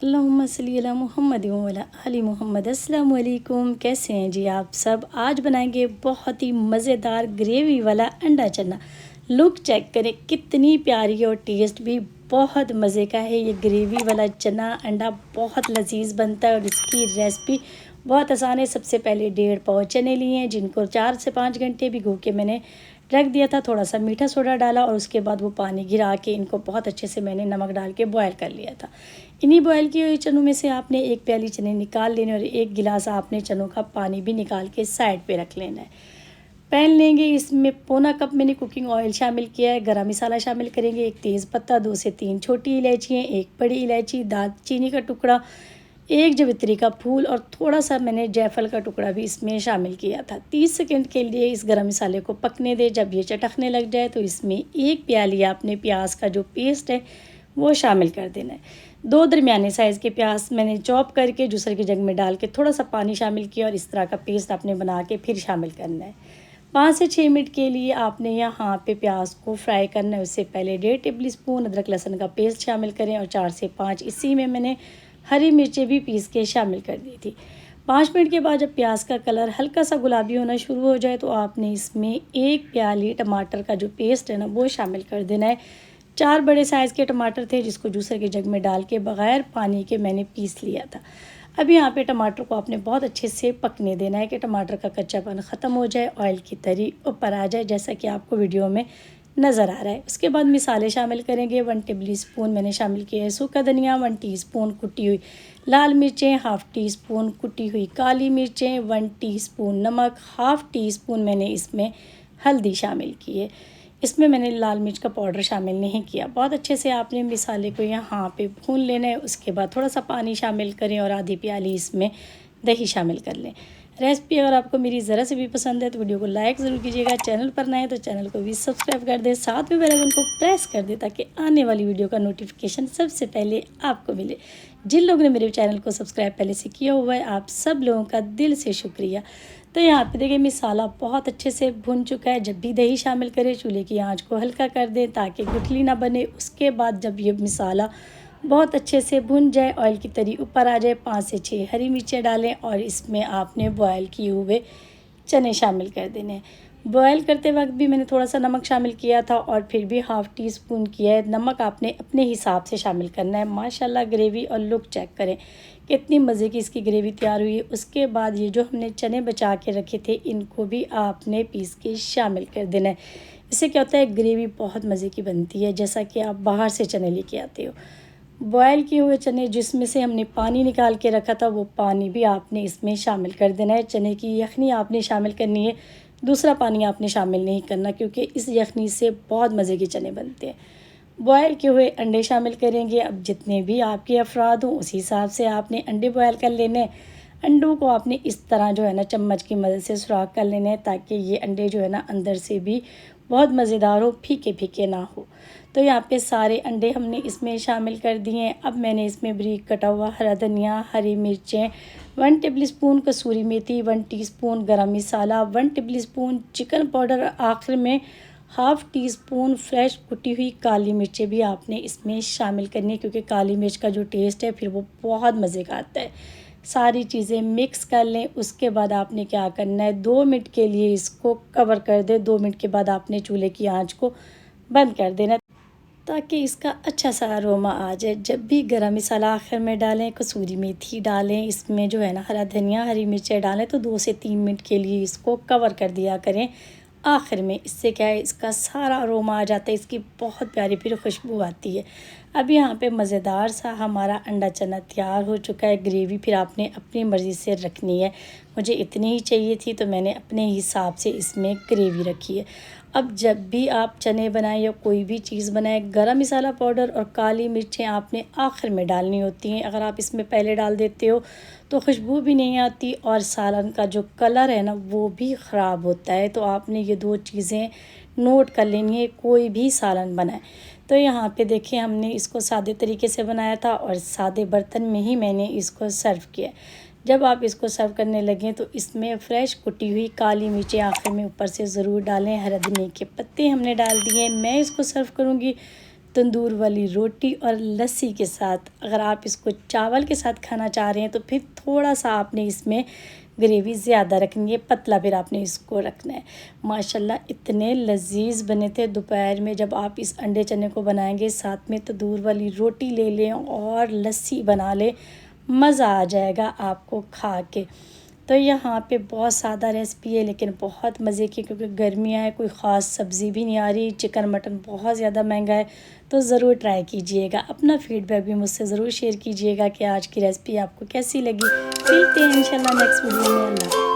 अल्लाहुम्मा सल्ली अला मुहम्मद व अला आलि मुहम्मद। अस्सलाम वालेकुम, कैसे हैं जी आप सब। आज बनाएंगे बहुत ही मज़ेदार ग्रेवी वाला अंडा चना। लुक चेक करें कितनी प्यारी और टेस्ट भी बहुत मज़े का है। ये ग्रेवी वाला चना अंडा बहुत लजीज बनता है और इसकी रेसिपी बहुत आसान है। सबसे पहले 1.5 पाव चने लिए हैं जिनको 4 से 5 घंटे भिगो के मैंने रख दिया था। थोड़ा सा मीठा सोडा डाला और उसके बाद वो पानी गिरा के इनको बहुत अच्छे से मैंने नमक डाल के बॉयल कर लिया था। इन्हीं बॉयल किए हुए चनों में से आपने 1 प्याली चने निकाल लेने और 1 गिलास आपने चनों का पानी भी निकाल के साइड पे रख लेना है। पैन लेंगे, इसमें पौना कप मैंने कुकिंग ऑयल शामिल किया है। गरम मसाला शामिल करेंगे, 1 तेज़पत्ता, 2 से 3 छोटी इलायचियाँ, 1 बड़ी इलायची, दालचीनी का टुकड़ा, 1 जवित्री का फूल और थोड़ा सा मैंने जायफल का टुकड़ा भी इसमें शामिल किया था। 30 सेकंड के लिए इस गरम मसाले को पकने दें। जब ये चटकने लग जाए तो इसमें 1 प्याली आपने प्याज का जो पेस्ट है वो शामिल कर देना है। 2 दरमियाने साइज़ के प्याज मैंने चॉप करके जूसर की जग में डाल के थोड़ा सा पानी शामिल किया और इस तरह का पेस्ट आपने बना के फिर शामिल करना है। 5 से 6 मिनट के लिए आपने यहाँ पे प्याज को फ्राई करना है। उससे पहले 1.5 टेबल स्पून अदरक लहसुन का पेस्ट शामिल करें और 4 से 5 इसी में मैंने हरी मिर्चें भी पीस के शामिल कर दी थी। 5 मिनट के बाद जब प्याज का कलर हल्का सा गुलाबी होना शुरू हो जाए तो आपने इसमें 1 प्याली टमाटर का जो पेस्ट है ना वो शामिल कर देना है। 4 बड़े साइज़ के टमाटर थे जिसको जूसर के जग में डाल के बग़ैर पानी के मैंने पीस लिया था। अब यहाँ पे टमाटर को आपने बहुत अच्छे से पकने देना है कि टमाटर का कच्चापन ख़त्म हो जाए, ऑयल की तरी ऊपर आ जाए, जैसा कि आपको वीडियो में नज़र आ रहा है। उसके बाद मसाले शामिल करेंगे। 1 टेबल स्पून मैंने शामिल किया है सूखा धनिया, 1 टीस्पून कुटी हुई लाल मिर्चें, हाफ़ टी स्पून कुटी हुई काली मिर्चें, 1 टीस्पून नमक, हाफ़ टी स्पून मैंने इसमें हल्दी शामिल की है। इसमें मैंने लाल मिर्च का पाउडर शामिल नहीं किया। बहुत अच्छे से आपने मसाले को यहाँ पे भून लेना है। उसके बाद थोड़ा सा पानी शामिल करें और आधी प्याली इसमें दही शामिल कर लें। रेसिपी अगर आपको मेरी ज़रा से भी पसंद है तो वीडियो को लाइक ज़रूर कीजिएगा। चैनल पर नए तो चैनल को भी सब्सक्राइब कर दें, साथ में बेल आइकन को प्रेस कर दें ताकि आने वाली वीडियो का नोटिफिकेशन सबसे पहले आपको मिले। जिन लोगों ने मेरे चैनल को सब्सक्राइब पहले से किया हुआ है आप सब लोगों का दिल से शुक्रिया। तो यहाँ पे देखिए मसाला बहुत अच्छे से भुन चुका है। जब भी दही शामिल करें चूल्हे की आंच को हल्का कर दें ताकि गुठली ना बने। उसके बाद जब ये मसाला बहुत अच्छे से भुन जाए, ऑयल की तरी ऊपर आ जाए, 5 से 6 हरी मिर्चें डालें और इसमें आपने बॉयल किए हुए चने शामिल कर देने हैं। बॉयल करते वक्त भी मैंने थोड़ा सा नमक शामिल किया था और फिर भी हाफ़ टी स्पून किया है। नमक आपने अपने हिसाब से शामिल करना है। माशाल्लाह ग्रेवी और लुक चेक करें कितनी मज़े की इसकी ग्रेवी तैयार हुई है। उसके बाद ये जो हमने चने बचा के रखे थे इनको भी आपने पीस के शामिल कर देना है। इससे क्या होता है ग्रेवी बहुत मज़े की बनती है, जैसा कि आप बाहर से चने लेके आते हो। बॉयल किए हुए चने जिसमें से हमने पानी निकाल के रखा था वो पानी भी आपने इसमें शामिल कर देना है। चने की यखनी आपने शामिल करनी है, दूसरा पानी आपने शामिल नहीं करना क्योंकि इस यखनी से बहुत मज़े के चने बनते हैं। बॉयल किए हुए अंडे शामिल करेंगे। अब जितने भी आपके अफराद हों उस हिसाब से आपने अंडे बॉयल कर लेने हैं। अंडों को आपने इस तरह जो है ना चम्मच की मदद से सुराख कर लेने हैं ताकि ये अंडे जो है ना अंदर से भी बहुत मज़ेदार हो, फीके फीके ना हो। तो यहाँ पे सारे अंडे हमने इसमें शामिल कर दिए हैं। अब मैंने इसमें बारीक कटा हुआ हरा धनिया, हरी मिर्चें, 1 टेबल स्पून कसूरी मेथी, 1 टीस्पून गरम मसाला, 1 टेबल स्पून चिकन पाउडर, आखिर में हाफ़ टी स्पून फ्रेश कुटी हुई काली मिर्चें भी आपने इसमें शामिल करनी है क्योंकि काली मिर्च का जो टेस्ट है फिर वो बहुत मज़े का आता है। सारी चीज़ें मिक्स कर लें। उसके बाद आपने क्या करना है 2 मिनट के लिए इसको कवर कर दें। 2 मिनट के बाद आपने चूल्हे की आंच को बंद कर देना ताकि इसका अच्छा सा अरोमा आ जाए। जब भी गरम मसाला आखिर में डालें, कसूरी मेथी डालें, इसमें जो है ना हरा धनिया, हरी मिर्चें डालें तो 2 से 3 मिनट के लिए इसको कवर कर दिया करें आखिर में। इससे क्या है इसका सारा अरोमा आ जाता है, इसकी बहुत प्यारी फिर खुशबू आती है। अब यहाँ पे मज़ेदार सा हमारा अंडा चना तैयार हो चुका है। ग्रेवी फिर आपने अपनी मर्ज़ी से रखनी है। मुझे इतनी ही चाहिए थी तो मैंने अपने हिसाब से इसमें ग्रेवी रखी है। अब जब भी आप चने बनाएं या कोई भी चीज़ बनाएं, गरम मसाला पाउडर और काली मिर्चें आपने आखिर में डालनी होती हैं। अगर आप इसमें पहले डाल देते हो तो खुशबू भी नहीं आती और सालन का जो कलर है ना वो भी ख़राब होता है। तो आपने ये 2 चीज़ें नोट कर लेनी है कोई भी सालन बनाए। तो यहाँ पे देखिए हमने इसको सादे तरीके से बनाया था और सादे बर्तन में ही मैंने इसको सर्व किया। जब आप इसको सर्व करने लगें तो इसमें फ्रेश कुटी हुई काली मिर्चें आखिर में ऊपर से ज़रूर डालें। हरा धनिया के पत्ते हमने डाल दिए। मैं इसको सर्व करूँगी तंदूर वाली रोटी और लस्सी के साथ। अगर आप इसको चावल के साथ खाना चाह रहे हैं तो फिर थोड़ा सा आपने इसमें ग्रेवी ज़्यादा रखनी है, पतला फिर आपने इसको रखना है। माशाल्लाह इतने लजीज बने थे। दोपहर में जब आप इस अंडे चने को बनाएंगे, साथ में तंदूर वाली रोटी ले लें और लस्सी बना लें, मज़ा आ जाएगा आपको खा के। तो यहाँ पे बहुत सादा रेसिपी है लेकिन बहुत मज़े की, क्योंकि गर्मियाँ हैं, कोई ख़ास सब्ज़ी भी नहीं आ रही, चिकन मटन बहुत ज़्यादा महंगा है। तो ज़रूर ट्राई कीजिएगा। अपना फीडबैक भी मुझसे ज़रूर शेयर कीजिएगा कि आज की रेसिपी आपको कैसी लगी। मिलते हैं इंशाल्लाह नेक्स्ट वीडियो में। अल्लाह।